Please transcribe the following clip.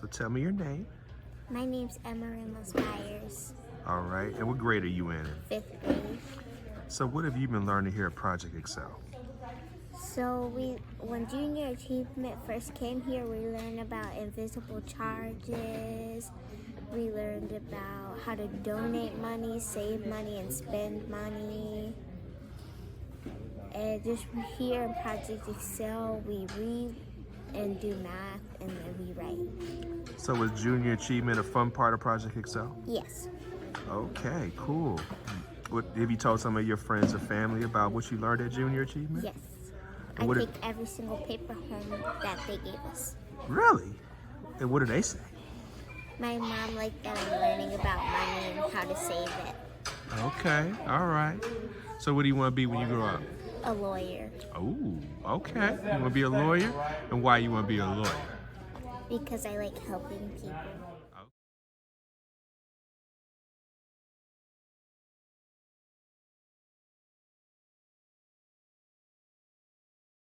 So tell me your name. My name's Emma Ramos Myers, All right. And what grade are you in? 5th grade. So what have you been learning here at Project Excel? So when Junior Achievement first came here, we learned about invisible charges. We learned about how to donate money, save money, and spend money. And just here in Project Excel, we read and do math, and then we write. So was Junior Achievement a fun part of Project Excel? Yes. Okay, cool. What, have you told some of your friends or family about what you learned at Junior Achievement? Yes. And I what take every single paper home that they gave us. Really? And what do they say? My mom liked that I'm learning about money and how to save it. Okay, all right. So what do you want to be when you grow up? A lawyer. Oh, okay. You want to be a lawyer? And why you want to be a lawyer? Because I like helping people.